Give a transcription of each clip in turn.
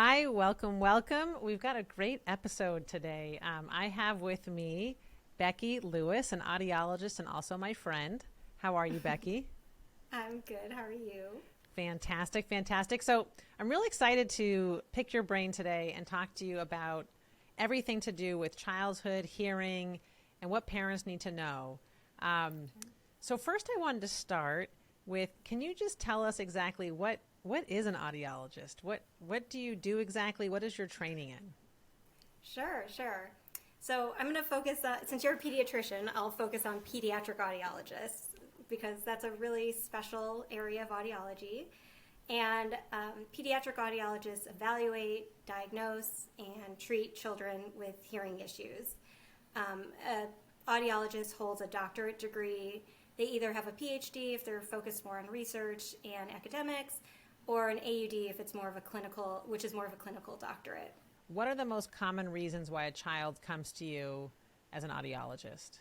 Hi, welcome, welcome. We've got a great episode today. I have with me Becky Lewis, an audiologist and also my friend. How are you, Becky? I'm good. How are you? Fantastic, fantastic. So I'm really excited to pick your brain today and talk to you about everything to do with childhood, hearing, and what parents need to know. So first I wanted to start with, can you just tell us exactly what is an audiologist? What do you do exactly? What is your training in? Sure. So I'm going to focus on, since you're a pediatrician, I'll focus on pediatric audiologists because that's a really special area of audiology. And pediatric audiologists evaluate, diagnose, and treat children with hearing issues. An audiologist holds a doctorate degree. They either have a PhD if they're focused more on research and academics, or an AUD if it's more of a clinical, which is more of a clinical doctorate. What are the most common reasons why a child comes to you as an audiologist?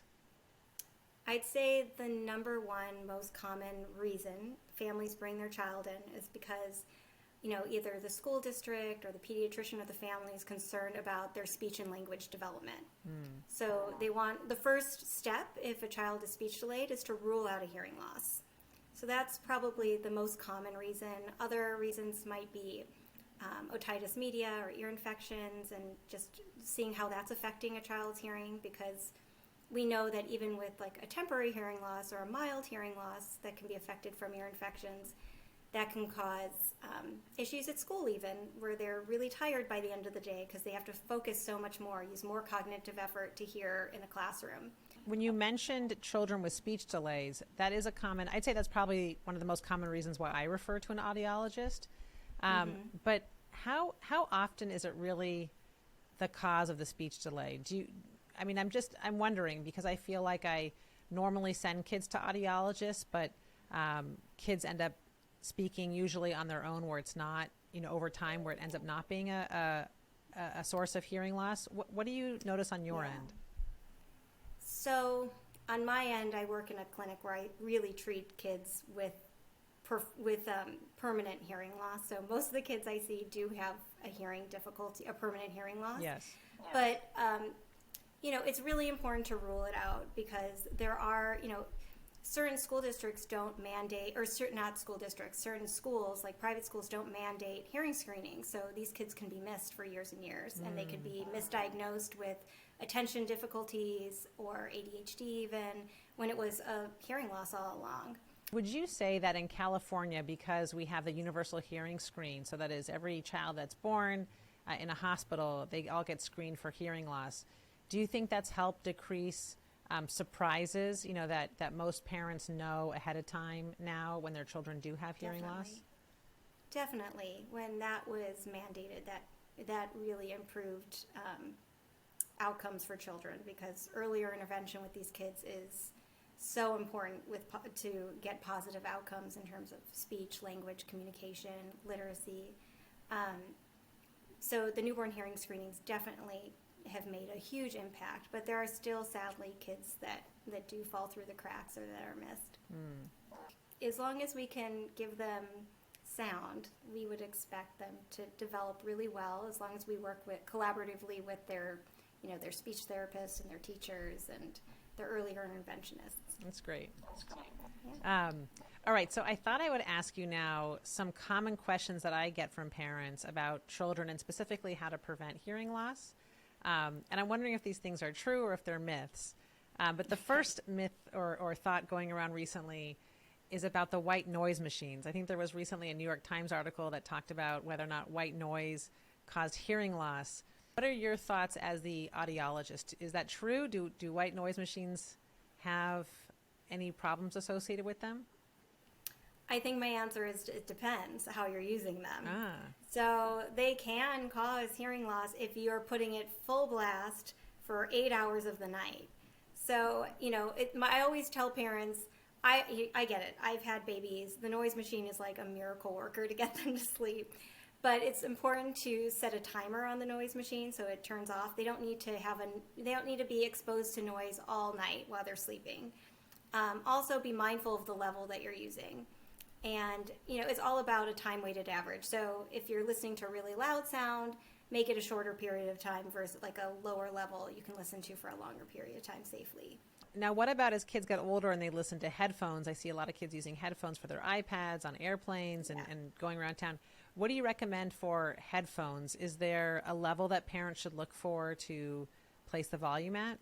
I'd say the number one most common reason families bring their child in is because, either the school district or the pediatrician or the family is concerned about their speech and language development. So they want, the first step if a child is speech delayed is to rule out a hearing loss. So that's probably the most common reason. Other reasons might be otitis media or ear infections, and just seeing how that's affecting a child's hearing, because we know that even with like a temporary hearing loss or a mild hearing loss that can be affected from ear infections, that can cause issues at school even, where they're really tired by the end of the day because they have to focus so much more, use more cognitive effort to hear in a classroom. When you mentioned children with speech delays, that is a common, I'd say that's probably one of the most common reasons why I refer to an audiologist. But how often is it really the cause of the speech delay? I'm wondering, because I feel like I normally send kids to audiologists, but kids end up speaking usually on their own, where it's not, over time, where it ends up not being a source of hearing loss. What do you notice on your end? So on my end, I work in a clinic where I really treat kids with permanent hearing loss. So most of the kids I see do have a hearing difficulty, a permanent hearing loss. Yes. But it's really important to rule it out, because there are, certain school districts don't mandate, or not school districts, certain schools, like private schools, don't mandate hearing screening. So these kids can be missed for years and years, and they could be misdiagnosed with attention difficulties or ADHD even, when it was a hearing loss all along. Would you say that in California, because we have the universal hearing screen, so that is every child that's born in a hospital, they all get screened for hearing loss, do you think that's helped decrease surprises, that most parents know ahead of time now when their children do have hearing loss? Definitely. When that was mandated, that really improved outcomes for children, because earlier intervention with these kids is so important to get positive outcomes in terms of speech, language, communication, literacy. So the newborn hearing screenings definitely have made a huge impact, but there are still, sadly, kids that do fall through the cracks or that are missed. As long as we can give them sound, we would expect them to develop really well, as long as we work collaboratively with their speech therapists and their teachers and their earlier interventionists. That's great. Yeah. All right, so I thought I would ask you now some common questions that I get from parents about children, and specifically how to prevent hearing loss. And I'm wondering if these things are true or if they're myths. But the first myth or thought going around recently is about the white noise machines. I think there was recently a New York Times article that talked about whether or not white noise caused hearing loss. What are your thoughts as the audiologist? Is that true? Do white noise machines have any problems associated with them? I think my answer is it depends how you're using them. Ah. So they can cause hearing loss if you're putting it full blast for 8 hours of the night. So, I always tell parents, I get it. I've had babies. The noise machine is like a miracle worker to get them to sleep. But it's important to set a timer on the noise machine so it turns off. They don't need to be exposed to noise all night while they're sleeping. Also, be mindful of the level that you're using. And, it's all about a time-weighted average. So if you're listening to a really loud sound, make it a shorter period of time versus like a lower level you can listen to for a longer period of time safely. Now, what about as kids get older and they listen to headphones? I see a lot of kids using headphones for their iPads on airplanes and going around town. What do you recommend for headphones? Is there a level that parents should look for to place the volume at?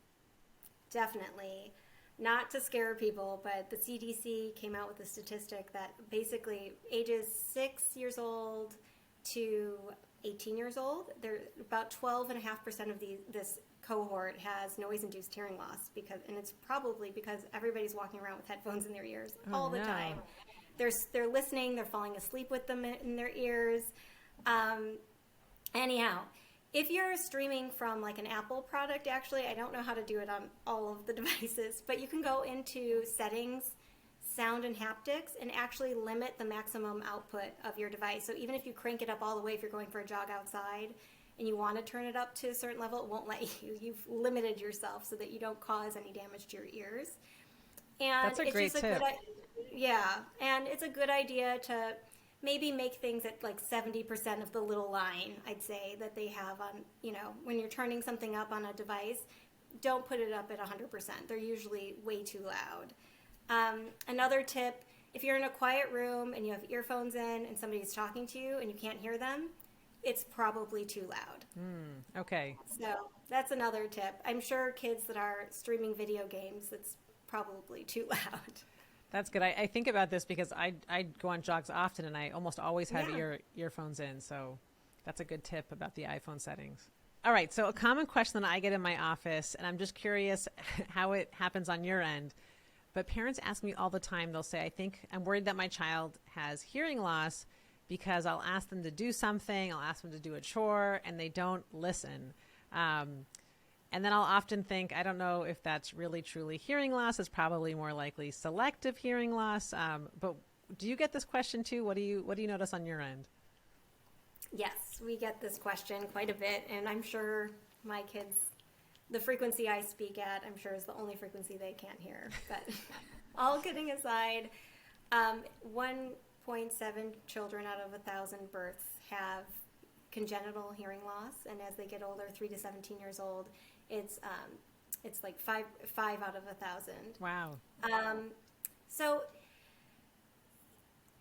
Definitely. Not to scare people, but the CDC came out with a statistic that basically ages 6 years old to 18 years old, there about 12.5% of this cohort has noise-induced hearing loss, and it's probably because everybody's walking around with headphones in their ears all the time. They're listening, they're falling asleep with them in their ears. Anyhow, if you're streaming from like an Apple product, actually, I don't know how to do it on all of the devices, but you can go into settings, sound and haptics, and actually limit the maximum output of your device. So even if you crank it up all the way, if you're going for a jog outside and you want to turn it up to a certain level, it won't let you. You've limited yourself so that you don't cause any damage to your ears. And that's a great tip. And it's a good idea to maybe make things at like 70% of the little line, I'd say, that they have on, when you're turning something up on a device, don't put it up at 100%. They're usually way too loud. Another tip, if you're in a quiet room and you have earphones in and somebody's talking to you and you can't hear them, it's probably too loud. Okay. So that's another tip. I'm sure kids that are streaming video games, it's probably too loud. That's good. I think about this because I go on jogs often and I almost always have earphones in. So that's a good tip about the iPhone settings. All right. So a common question that I get in my office, and I'm just curious how it happens on your end, but parents ask me all the time, they'll say, I'm worried that my child has hearing loss because I'll ask them to do something, I'll ask them to do a chore, and they don't listen. And then I'll often think, I don't know if that's really truly hearing loss. It's probably more likely selective hearing loss. But do you get this question too? What do you notice on your end? Yes, we get this question quite a bit, and I'm sure my kids, the frequency I speak at, I'm sure is the only frequency they can't hear. But all kidding aside, 1.7 children out of 1,000 births have congenital hearing loss, and as they get older, 3 to 17 years old, it's like five out of 1,000. Wow. So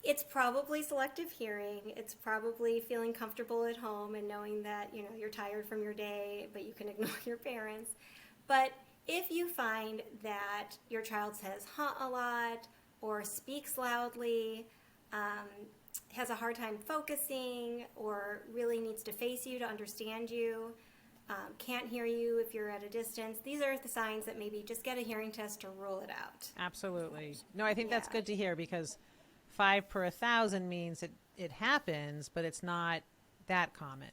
it's probably selective hearing. It's probably feeling comfortable at home and knowing that you're tired from your day, but you can ignore your parents. But if you find that your child says "huh" a lot or speaks loudly, has a hard time focusing, or really needs to face you to understand you, can't hear you if you're at a distance, these are the signs that maybe just get a hearing test to rule it out. Absolutely. No, I think that's good to hear, because 5 per 1,000 means it happens, but it's not that common.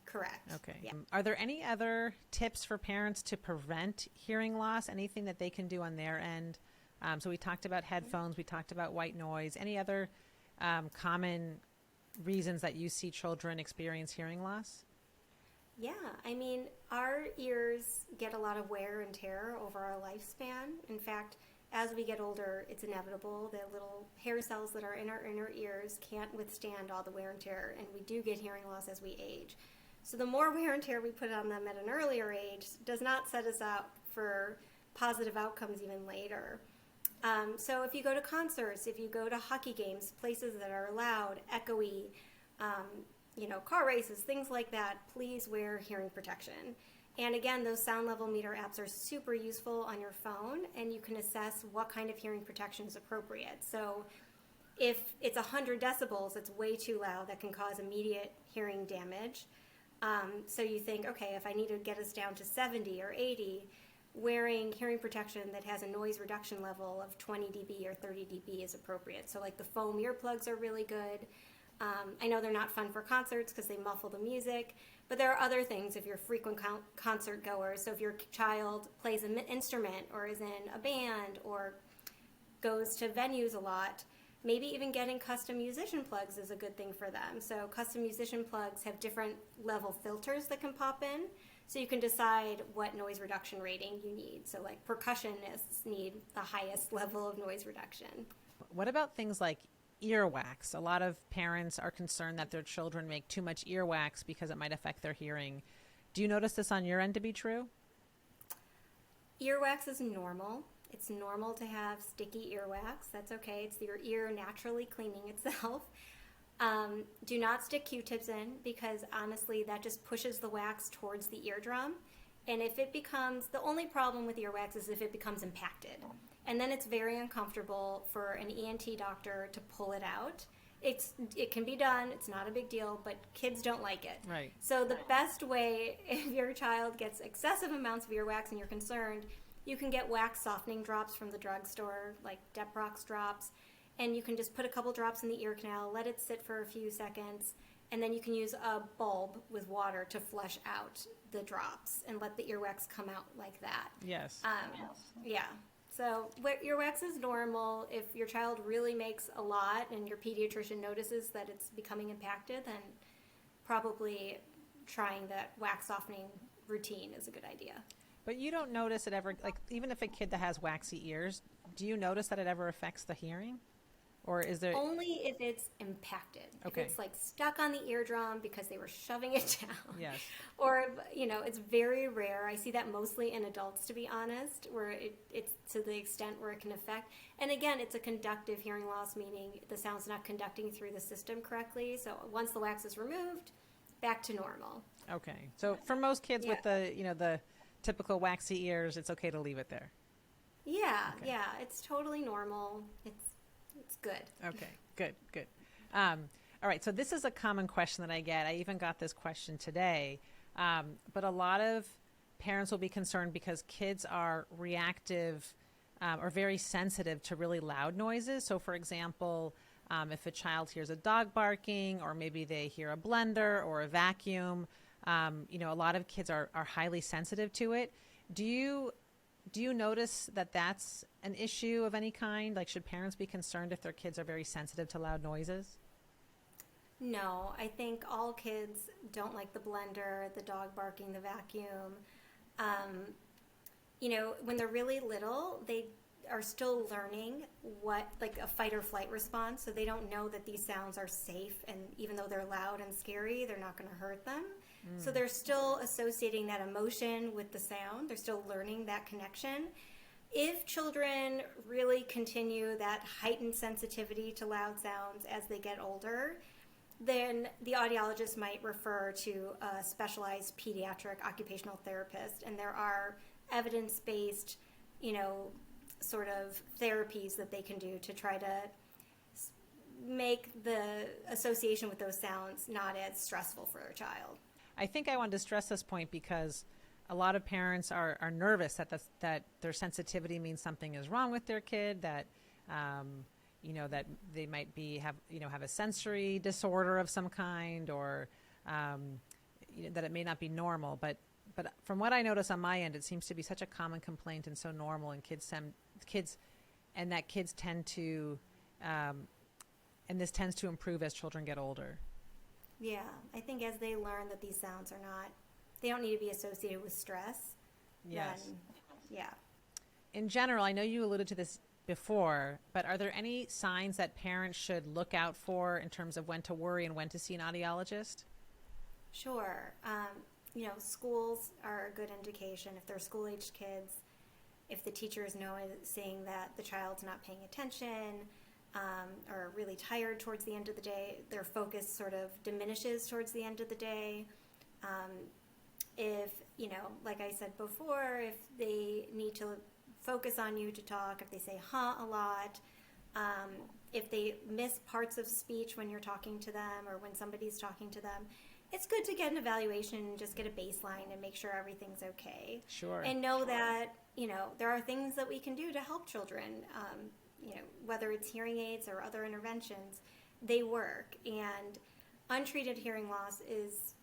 Correct. Okay. Yeah. Are there any other tips for parents to prevent hearing loss? Anything that they can do on their end? So we talked about headphones, we talked about white noise. Any other common reasons that you see children experience hearing loss? Yeah, I mean, our ears get a lot of wear and tear over our lifespan. In fact, as we get older, it's inevitable. The little hair cells that are in our inner ears can't withstand all the wear and tear, and we do get hearing loss as we age. So the more wear and tear we put on them at an earlier age does not set us up for positive outcomes even later. So if you go to concerts, if you go to hockey games, places that are loud, echoey, car races, things like that, please wear hearing protection. And again, those sound level meter apps are super useful on your phone, and you can assess what kind of hearing protection is appropriate. So if it's 100 decibels, it's way too loud. That can cause immediate hearing damage. So you think, okay, if I need to get us down to 70 or 80, wearing hearing protection that has a noise reduction level of 20 dB or 30 dB is appropriate. So like the foam earplugs are really good. I know they're not fun for concerts because they muffle the music, but there are other things if you're frequent concert goers. So if your child plays an instrument or is in a band or goes to venues a lot, maybe even getting custom musician plugs is a good thing for them. So custom musician plugs have different level filters that can pop in, so you can decide what noise reduction rating you need. So like percussionists need the highest level of noise reduction. What about things like earwax. A lot of parents are concerned that their children make too much earwax because it might affect their hearing. Do you notice this on your end to be true? Earwax is normal. It's normal to have sticky earwax. That's okay. It's your ear naturally cleaning itself. Do not stick Q-tips in because honestly that just pushes the wax towards the eardrum. And if it becomes, the only problem with earwax is if it becomes impacted. And then it's very uncomfortable for an ENT doctor to pull it out. It can be done, it's not a big deal, but kids don't like it. Right. So the best way, if your child gets excessive amounts of earwax and you're concerned, you can get wax softening drops from the drugstore, like Deprox drops, and you can just put a couple drops in the ear canal, let it sit for a few seconds, and then you can use a bulb with water to flush out the drops and let the earwax come out like that. Yes. Yeah. So earwax is normal. If your child really makes a lot and your pediatrician notices that it's becoming impacted, then probably trying that wax softening routine is a good idea. But you don't notice it ever, like even if a kid that has waxy ears, do you notice that it ever affects the hearing? Or is there... Only if it's impacted. Okay. If it's like stuck on the eardrum because they were shoving it down. Yes. Or, it's very rare. I see that mostly in adults, to be honest, where it's to the extent where it can affect. And again, it's a conductive hearing loss, meaning the sound's not conducting through the system correctly. So once the wax is removed, back to normal. Okay. So for most kids with the typical waxy ears, it's okay to leave it there. Yeah, Okay. yeah. It's totally normal. It's good. Okay, good. All right, so this is a common question that I get. I even got this question today. But a lot of parents will be concerned because kids are reactive or very sensitive to really loud noises. So, for example, if a child hears a dog barking or maybe they hear a blender or a vacuum, a lot of kids are highly sensitive to it. Do you notice that that's an issue of any kind? Like, should parents be concerned if their kids are very sensitive to loud noises? No, I think all kids don't like the blender, the dog barking, the vacuum. When they're really little, they are still learning like a fight or flight response, so they don't know that these sounds are safe, and even though they're loud and scary, they're not going to hurt them. So they're still associating that emotion with the sound. They're still learning that connection. If children really continue that heightened sensitivity to loud sounds as they get older, then the audiologist might refer to a specialized pediatric occupational therapist. And there are evidence-based, sort of therapies that they can do to try to make the association with those sounds not as stressful for their child. I think I wanted to stress this point because a lot of parents are nervous that their sensitivity means something is wrong with their kid, that that they might have a sensory disorder of some kind, or that it may not be normal. But from what I notice on my end, it seems to be such a common complaint and so normal in kids tend to, and this tends to improve as children get older. Yeah, I think as they learn that these sounds they don't need to be associated with stress. Yes. Then, yeah. In general, I know you alluded to this before, but are there any signs that parents should look out for in terms of when to worry and when to see an audiologist? Sure. Schools are a good indication. If they're school-aged kids, if the teacher is noticing that the child's not paying attention, or really tired towards the end of the day, their focus sort of diminishes towards the end of the day. If, like I said before, if they need to focus on you to talk, if they say huh a lot, if they miss parts of speech when you're talking to them or when somebody's talking to them, it's good to get an evaluation and just get a baseline and make sure everything's okay. Sure. And know that, there are things that we can do to help children. Whether it's hearing aids or other interventions, they work. And untreated hearing loss is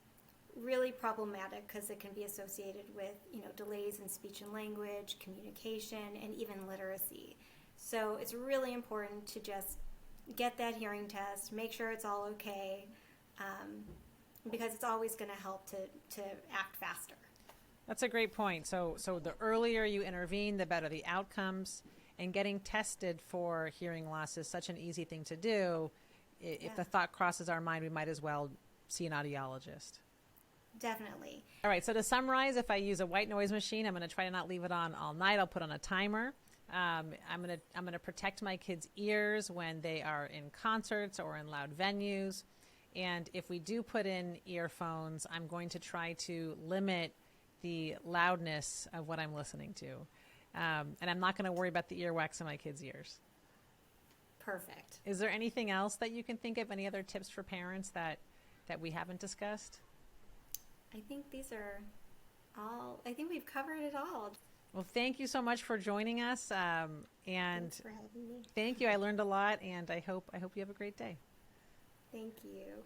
really problematic because it can be associated with, delays in speech and language, communication, and even literacy. So it's really important to just get that hearing test, make sure it's all okay, because it's always going to help to act faster. That's a great point. So the earlier you intervene, the better the outcomes. And getting tested for hearing loss is such an easy thing to do. If Yeah. the thought crosses our mind, we might as well see an audiologist. Definitely. All right, so to summarize, if I use a white noise machine, I'm going to try to not leave it on all night. I'll put on a timer. I'm going to protect my kids' ears when they are in concerts or in loud venues. And if we do put in earphones, I'm going to try to limit the loudness of what I'm listening to. And I'm not going to worry about the earwax in my kids' ears. Perfect. Is there anything else that you can think of? Any other tips for parents that we haven't discussed? I think these are all, I think we've covered it all. Well, thank you so much for joining us. And Thanks for having me. thank you. I learned a lot, and I hope you have a great day. Thank you.